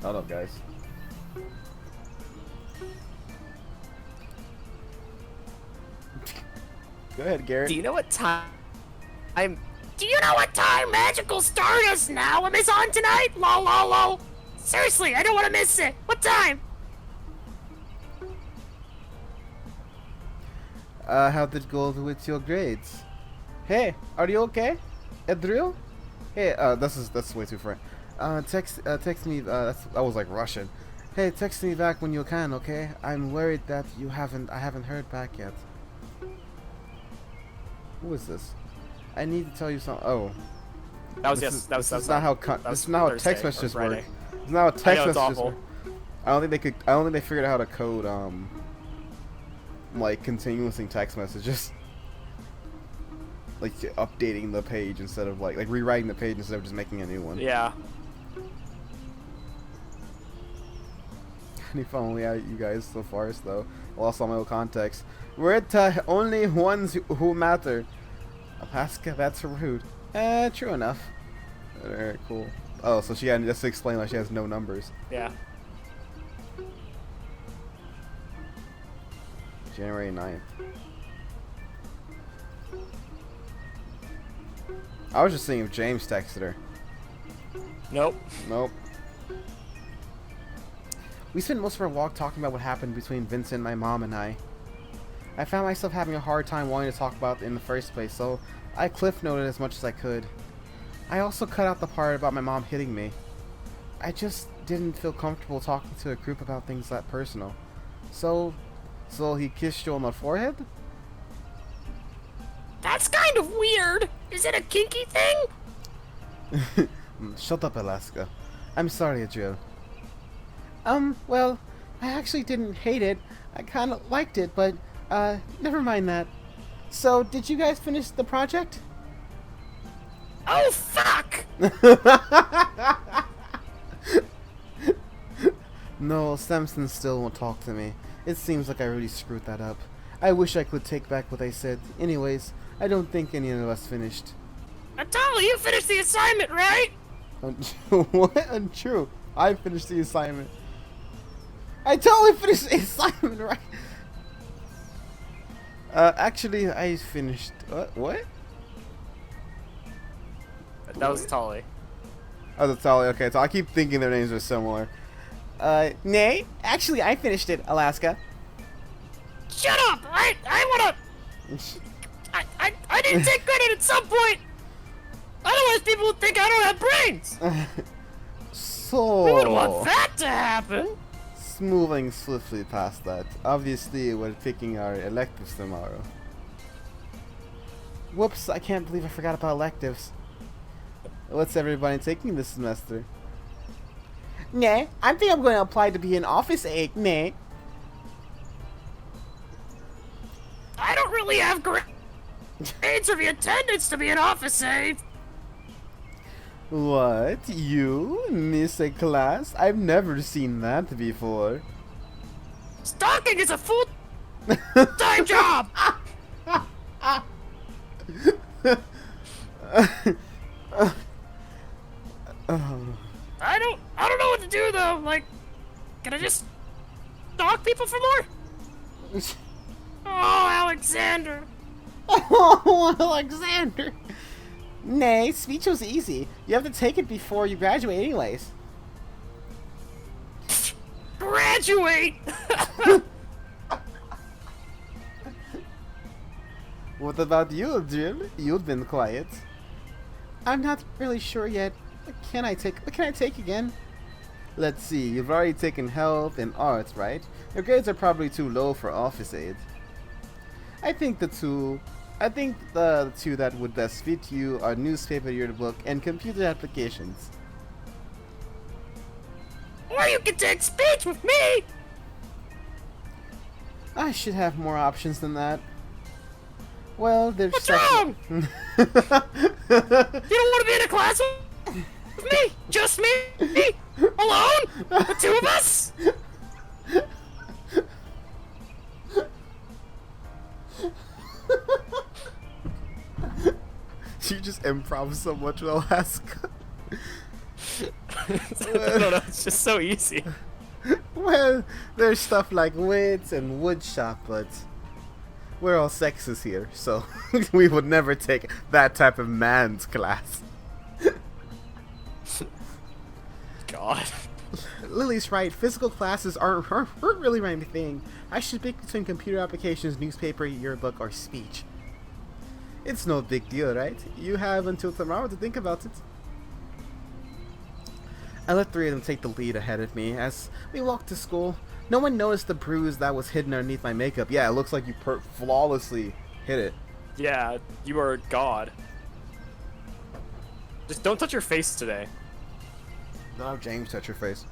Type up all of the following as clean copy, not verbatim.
Hold up, guys. Go ahead, Garrett. Do you know what time? Do you know what time Magical Stardust now is on tonight? Lol, lol, lol. Seriously, I don't want to miss it. What time? How did it go with your grades? Hey, are you okay? Adriel? Hey, that's way too frank. Text me. That was like Russian. Hey, text me back when you can, okay? I'm worried that I haven't heard back yet. Who is this? I need to tell you something. Oh, That was this is not how text messages work. Friday. It's not how text it's messages awful. work. I don't think they figured out how to code like continuously text messages. Like updating the page instead of like rewriting the page instead of just making a new one. Yeah. Any fun at you guys so far, though. Lost all my old context. We're the only ones who matter. Alaska, that's rude. True enough. Alright, cool. Oh, so she had just to explain why she has no numbers. Yeah. January 9th. I was just seeing if James texted her. Nope. Nope. We spent most of our walk talking about what happened between Vincent, my mom, and I. I found myself having a hard time wanting to talk about it in the first place, so I cliff noted as much as I could. I also cut out the part about my mom hitting me. I just didn't feel comfortable talking to a group about things that personal. So he kissed you on the forehead? That's kind of weird. Is it a kinky thing? Shut up, Alaska. I'm sorry, Adriel. Well, I actually didn't hate it. I kind of liked it, but, never mind that. So, did you guys finish the project? Oh, fuck! No, Samson still won't talk to me. It seems like I really screwed that up. I wish I could take back what I said. Anyways, I don't think any of us finished. Natalia, you finished the assignment, right? What? Untrue. I finished the assignment. I totally finished the assignment, right? Actually, I finished. What? That was Tali. Oh, that's Tali. Okay, so I keep thinking their names are similar. Nay. Actually, I finished it, Alaska. Shut up! I wanna... I didn't take credit at some point! Otherwise people would think I don't have brains! So... We wouldn't want that to happen! Moving swiftly past that. Obviously, we're picking our electives tomorrow. Whoops, I can't believe I forgot about electives. What's everybody taking this semester? Nah, I think I'm going to apply to be an office aide, nah. I don't really have grades or the attendance to be an office aide. What? You miss a class? I've never seen that before. Stalking is a full-time job! I don't know what to do though. Like, can I just stalk people for more? Oh, Alexander. Oh, Alexander. Nay, speech was easy. You have to take it before you graduate anyways. Graduate! What about you, Jim? You've been quiet. I'm not really sure yet. What can I take again? Let's see, you've already taken health and arts, right? Your grades are probably too low for office aid. I think the two that would best fit you are newspaper yearbook and computer applications. Or you can take speech with me! I should have more options than that. Well, there's What's wrong? You don't want to be in a class with me? Just me? Alone? The two of us? You just improv so much with Alaska. I don't know, it's just so easy. Well, there's stuff like wits and woodshop, but we're all sexist here, so we would never take that type of man's class. God. Lily's right. Physical classes aren't really my thing. I should pick between computer applications, newspaper, yearbook, or speech. It's no big deal, right? You have until tomorrow to think about it. I let three of them take the lead ahead of me as we walked to school. No one noticed the bruise that was hidden underneath my makeup. Yeah, it looks like you flawlessly hit it. Yeah, you are God. Just don't touch your face today. Don't have James touch your face.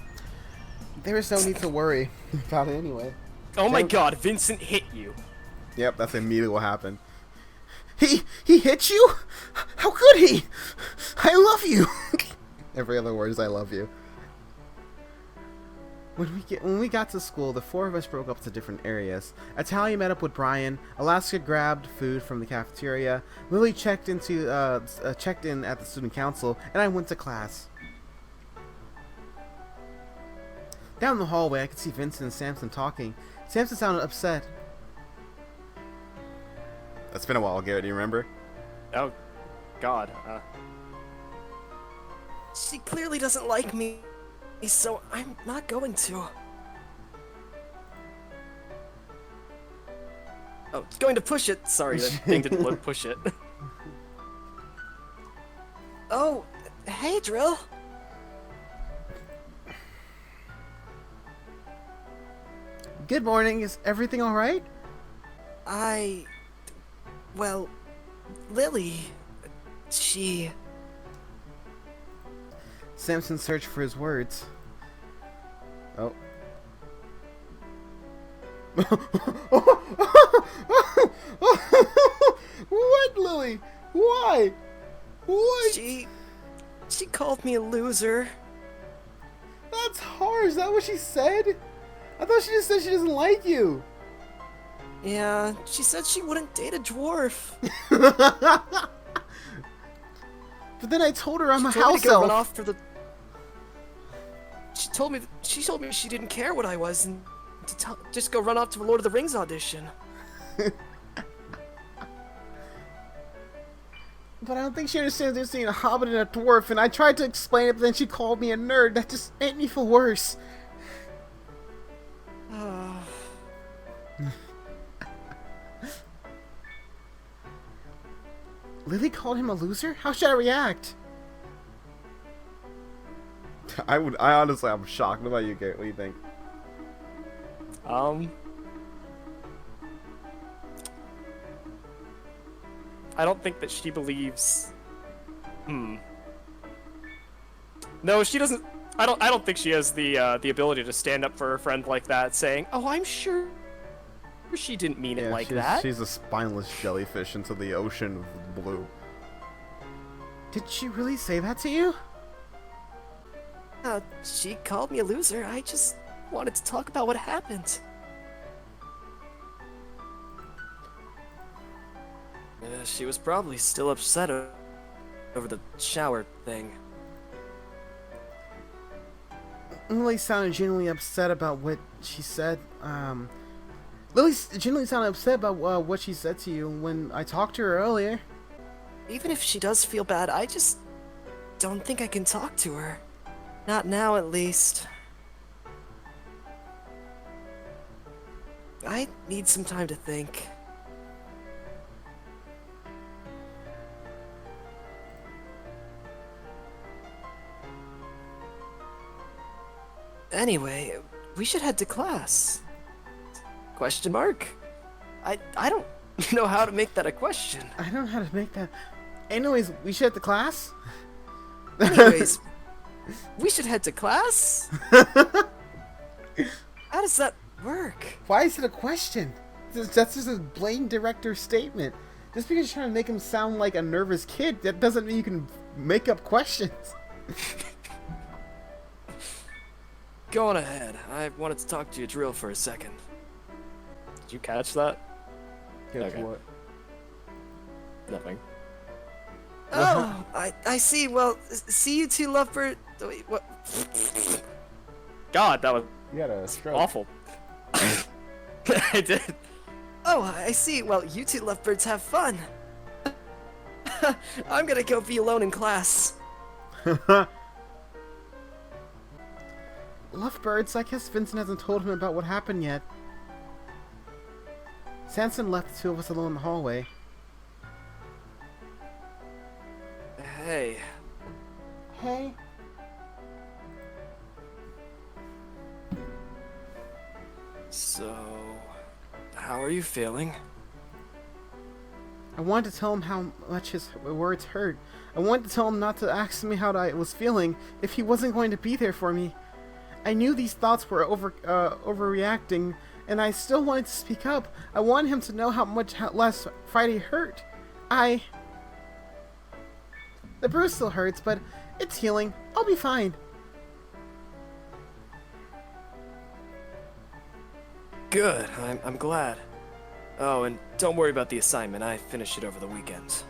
There is no need to worry about it anyway. Oh my God, Vincent hit you. Yep, that's immediately what happened. He hit you? How could he? I love you. Every other word is I love you. When we got to school, the four of us broke up to different areas. Atalia met up with Brian. Alaska grabbed food from the cafeteria. Lily checked in at the student council, and I went to class. Down the hallway, I could see Vincent and Samson talking. Samson sounded upset. It's been a while, Garrett. Do you remember? Oh, God. She clearly doesn't like me, so I'm not going to. Oh, going to push it. Sorry, that thing didn't look push it. Oh, hey, Drill. Good morning. Is everything all right? Well, Lily, she... Samson searched for his words. Oh. What, Lily? Why? What? She called me a loser. That's harsh. Is that what she said? I thought she just said she doesn't like you. Yeah, she said she wouldn't date a dwarf. But then I told her I'm a She told me house to go run elf. off for the... She told me she didn't care what I was and to just go run off to the Lord of the Rings audition. But I don't think she understands there's being a hobbit and a dwarf, and I tried to explain it, but then she called me a nerd. That just made me feel worse. Lily called him a loser? How should I react? I honestly, I'm shocked. What about you, Garrett? What do you think? I don't think that she believes. No, she doesn't. I don't think she has the ability to stand up for her friend like that, saying, "Oh, I'm sure she didn't mean it like that." She's a spineless jellyfish into the ocean of blue. Did she really say that to you? She called me a loser. I just wanted to talk about what happened. She was probably still upset over the shower thing. Lily sounded genuinely upset about what she said. Lily genuinely sounded upset about what she said to you when I talked to her earlier. Even if she does feel bad, I just don't think I can talk to her. Not now, at least. I need some time to think. Anyway, we should head to class. Question mark? I don't know how to make that a question. I don't know how to make that. Anyways, we should head to class? Anyways, we should head to class? How does that work? Why is it a question? That's just a blatant director statement. Just because you're trying to make him sound like a nervous kid, that doesn't mean you can make up questions. Go on ahead. I wanted to talk to you, Drill, for a second. Did you catch that? Guess Okay. what? Nothing. Oh, I see. Well, see you two lovebird. Wait, what? God, that was You had a stroke. awful. I did. Oh, I see. Well, you two lovebirds have fun. I'm gonna go be alone in class. Lovebirds, I guess Vincent hasn't told him about what happened yet. Sanson left the two of us alone in the hallway. Hey. Hey. So, how are you feeling? I wanted to tell him how much his words hurt. I wanted to tell him not to ask me how I was feeling if he wasn't going to be there for me. I knew these thoughts were overreacting, and I still wanted to speak up. I wanted him to know how much less Friday hurt. The bruise still hurts, but it's healing. I'll be fine. Good. I'm glad. Oh, and don't worry about the assignment. I finished it over the weekend.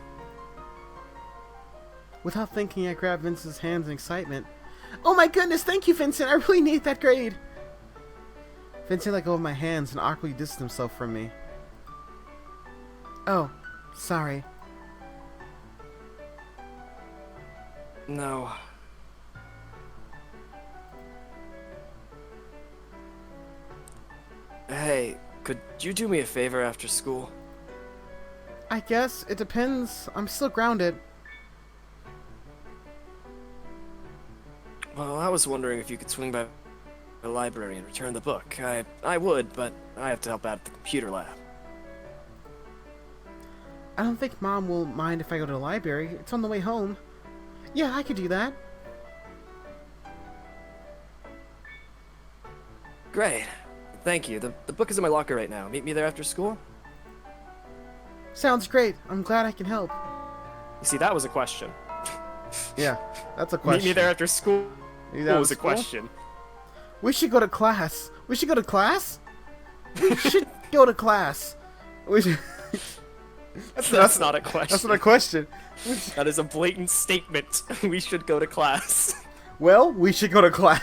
Without thinking, I grabbed Vincent's hands in excitement. Oh my goodness, thank you, Vincent. I really need that grade. Vincent let go of my hands and awkwardly distanced himself from me. Oh, sorry. No. Hey, could you do me a favor after school? I guess it depends. I'm still grounded. Well, I was wondering if you could swing by the library and return the book. I would, but I have to help out at the computer lab. I don't think Mom will mind if I go to the library. It's on the way home. Yeah, I could do that. Great. Thank you. The book is in my locker right now. Meet me there after school? Sounds great. I'm glad I can help. You see, that was a question. Yeah, that's a question. Meet me there after school. Meet me That there was a after school? question. We should go to class. We should go to class? We should go to class. We should... That's not a question. That's not a question. That is a blatant statement. We should go to class. Well, we should go to class.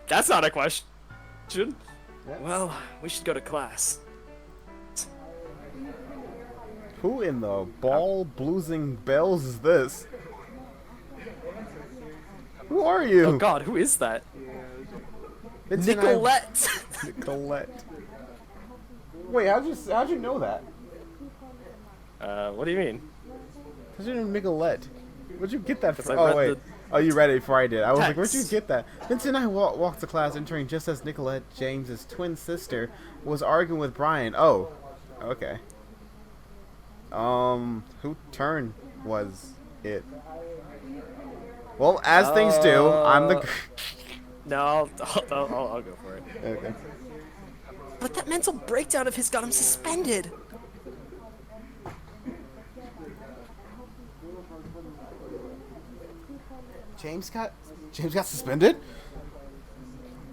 That's not a question. Well, we should go to class. Who in the ball blousing bells is this? Who are you? Oh God, who is that? It's an Nicolette. Nicolette. Wait, how'd you know that? What do you mean? How'd you know Nicolette? Where'd you get that from? I Oh read wait. Oh, you read it before I did. I was like, where'd you text. get that? Vincent and I walked to class, entering just as Nicolette, James's twin sister, was arguing with Brian. Oh, okay. Who turn was it? Well, as things do, I'm the. No, I'll go for it. Okay. But that mental breakdown of his got him suspended. James got suspended?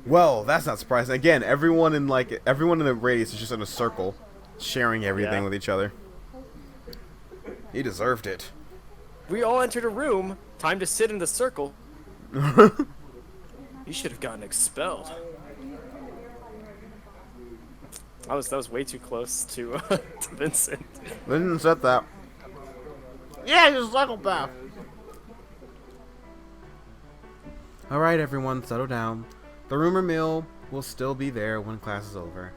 Well, that's not surprising. Again, everyone in the radius is just in a circle, sharing everything Yeah. with each other. He deserved it. We all entered a room. Time to sit in the circle. You should have gotten expelled. That was way too close to Vincent. Vincent said that. Yeah, he's a psychopath. All right, everyone, settle down. The rumor mill will still be there when class is over.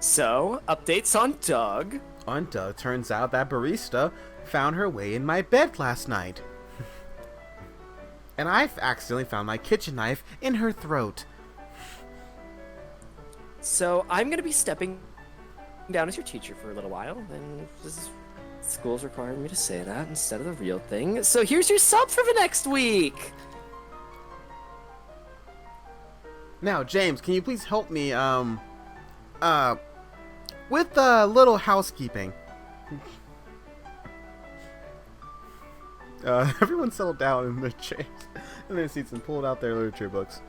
So, updates on Doug. On Doug, turns out that barista found her way in my bed last night. And I've accidentally found my kitchen knife in her throat. So, I'm gonna be stepping down as your teacher for a little while. And school's requiring me to say that instead of the real thing. So here's your sub for the next week. Now, James, can you please help me, with a little housekeeping? Everyone settled down in their chairs and their seats and pulled out their literature books.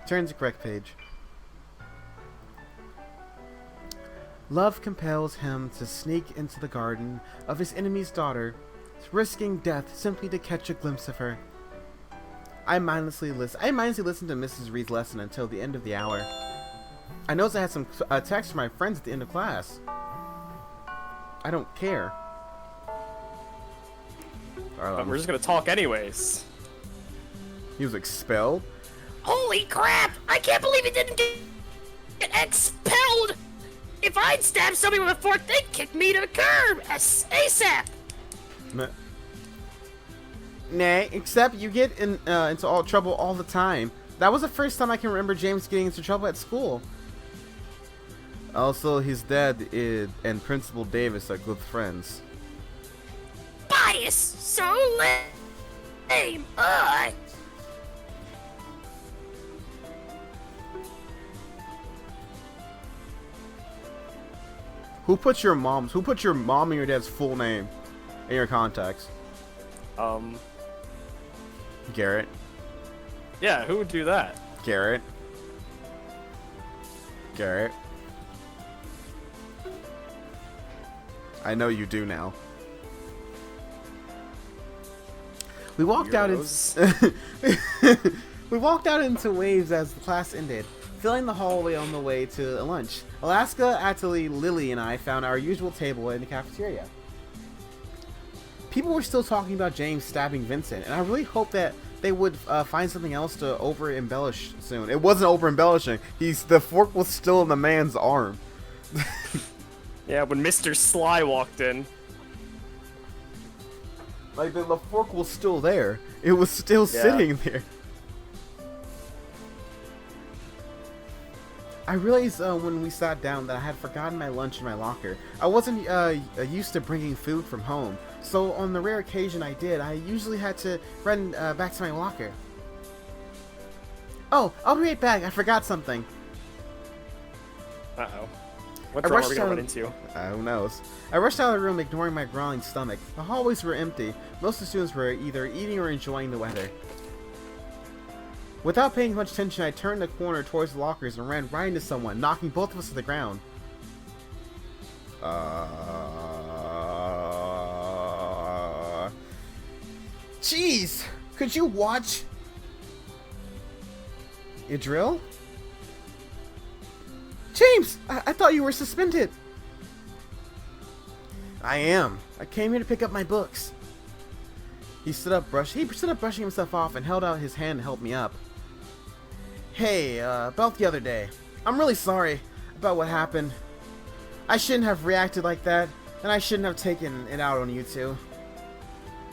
Turn to correct page. Love compels him to sneak into the garden of his enemy's daughter, risking death simply to catch a glimpse of her. I mindlessly listened to Mrs. Reed's lesson until the end of the hour. I noticed I had some texts from my friends at the end of class. I don't care. But we're just gonna talk anyways. He was expelled? Holy crap! I can't believe he didn't get expelled! If I'd stabbed somebody with a fork, they'd kick me to the curb! ASAP! Nah, except you get into all trouble all the time. That was the first time I can remember James getting into trouble at school. Also, his dad and Principal Davis are good friends. Bias! So lame! Who put your mom and your dad's full name in your contacts? Garrett. Yeah, who would do that? Garrett. I know you do now. We walked out we walked out into waves as the class ended, filling the hallway on the way to lunch. Alaska, Atali, Lily, and I found our usual table in the cafeteria. People were still talking about James stabbing Vincent, and I really hope that they would find something else to over-embellish soon. It wasn't over-embellishing. The fork was still in the man's arm. Yeah, when Mr. Sly walked in. Like, the fork was still there. It was still sitting there. I realized when we sat down that I had forgotten my lunch in my locker. I wasn't used to bringing food from home, so on the rare occasion I did, I usually had to run back to my locker. Oh, I'll be right back. I forgot something. Uh-oh. What drama are we gonna run into? Who knows? I rushed out of the room, ignoring my growling stomach. The hallways were empty. Most of the students were either eating or enjoying the weather. Without paying much attention, I turned the corner towards the lockers and ran right into someone, knocking both of us to the ground. Jeez! Could you watch? You drill? James! I thought you were suspended. I am. I came here to pick up my books. He stood up brushing himself off and held out his hand to help me up. Hey, about the other day. I'm really sorry about what happened. I shouldn't have reacted like that, and I shouldn't have taken it out on you two.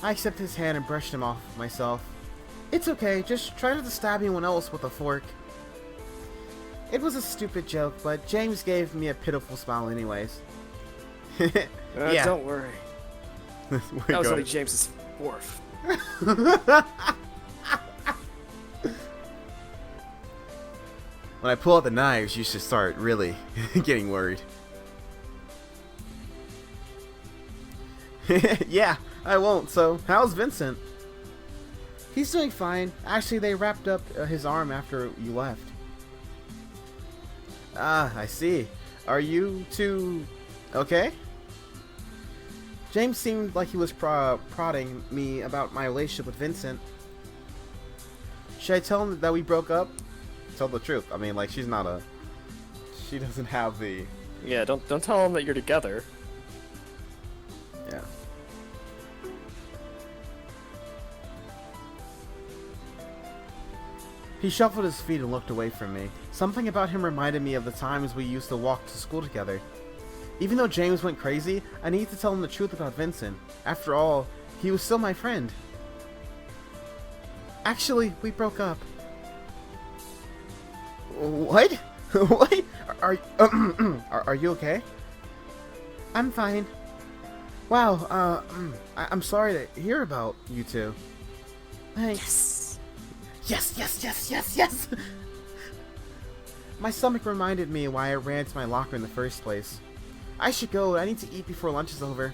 I accepted his hand and brushed him off myself. It's okay, just try not to stab anyone else with a fork. It was a stupid joke, but James gave me a pitiful smile anyways. Yeah. Don't worry. That was only James's fourth. When I pull out the knives, you should start really getting worried. Yeah, I won't. So, how's Vincent? He's doing fine. Actually, they wrapped up his arm after you left. Ah, I see. Are you two okay? James seemed like he was prodding me about my relationship with Vincent. Should I tell him that we broke up? Tell the truth. I mean, like, she doesn't have the... Yeah, don't tell him that you're together. Yeah. He shuffled his feet and looked away from me. Something about him reminded me of the times we used to walk to school together. Even though James went crazy, I needed to tell him the truth about Vincent. After all, he was still my friend. Actually, we broke up. What? What? Are you okay? I'm fine. Wow, I'm sorry to hear about you two. Thanks. Yes. My stomach reminded me why I ran to my locker in the first place. I should go. I need to eat before lunch is over.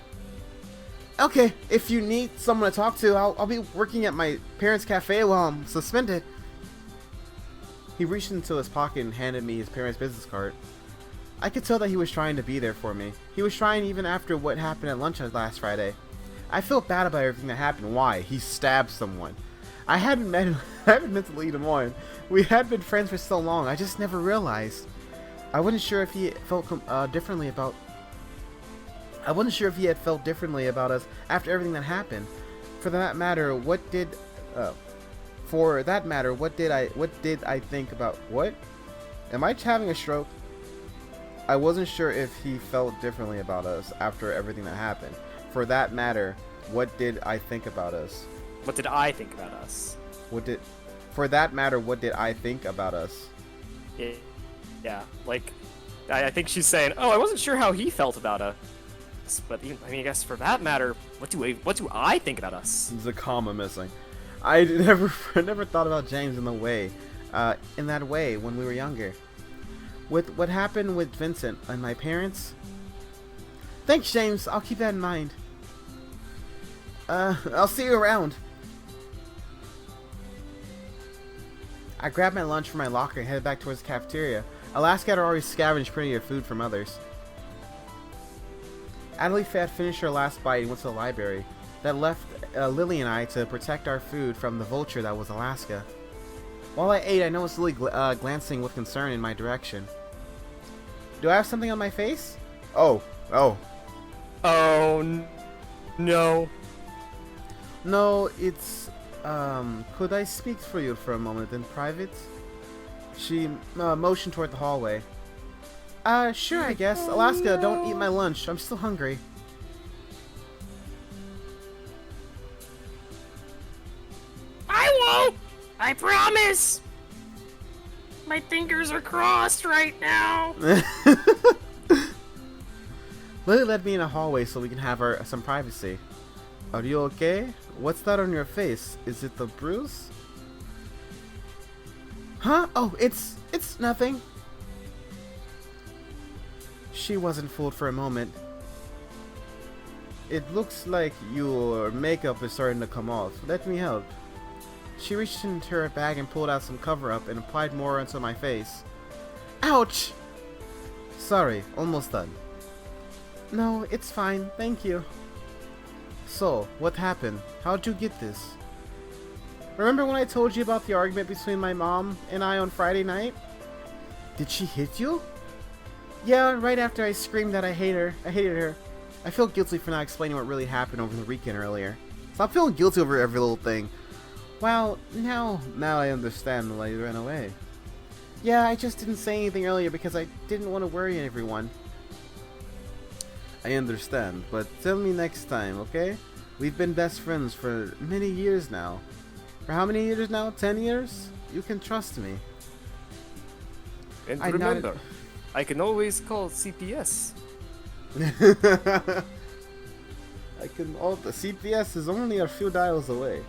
Okay, if you need someone to talk to, I'll be working at my parents' cafe while I'm suspended. He reached into his pocket and handed me his parents' business card. I could tell that he was trying to be there for me. He was trying even after what happened at lunch last Friday. I felt bad about everything that happened. Why? He stabbed someone. I hadn't met him. I haven't meant to lead him on. We had been friends for so long. I just never realized. I wasn't sure if he felt differently about. I wasn't sure if he had felt differently about us after everything that happened. For that matter, what did I think about what? Am I having a stroke? I wasn't sure if he felt differently about us after everything that happened. For that matter, what did I think about us? What did I think about us? For that matter, what did I think about us? Yeah, like, I think she's saying, oh, I wasn't sure how he felt about us. But, I mean, I guess for that matter, what do I think about us? There's a comma missing. I never thought about James in that way when we were younger. With what happened with Vincent and my parents. Thanks, James. I'll keep that in mind. I'll see you around. I grabbed my lunch from my locker and headed back towards the cafeteria. Alaska had already scavenged plenty of food from others. Adelie had finished her last bite and went to the library. That left Lily and I to protect our food from the vulture that was Alaska. While I ate, I noticed Lily glancing with concern in my direction. Do I have something on my face? Oh. Oh, no. No, it's, could I speak for you for a moment in private? She motioned toward the hallway. Sure, I guess. Alaska, don't eat my lunch. I'm still hungry. I won't! I promise! My fingers are crossed right now. Lily led me in a hallway so we can have some privacy. Are you okay? What's that on your face? Is it the bruise? Huh? Oh, it's nothing. She wasn't fooled for a moment. It looks like your makeup is starting to come off. Let me help. She reached into her bag and pulled out some cover-up and applied more onto my face. Ouch! Sorry, almost done. No, it's fine, thank you. So, what happened? How'd you get this? Remember when I told you about the argument between my mom and I on Friday night? Did she hit you? Yeah, right after I screamed that I hated her. I feel guilty for not explaining what really happened over the weekend earlier. Stop feeling guilty over every little thing. Wow, now I understand why you ran away. Yeah, I just didn't say anything earlier because I didn't want to worry everyone. I understand, but tell me next time, okay? We've been best friends for many years now. For how many years now? 10 years? You can trust me. And remember, I can always call CPS. The CPS is only a few dials away.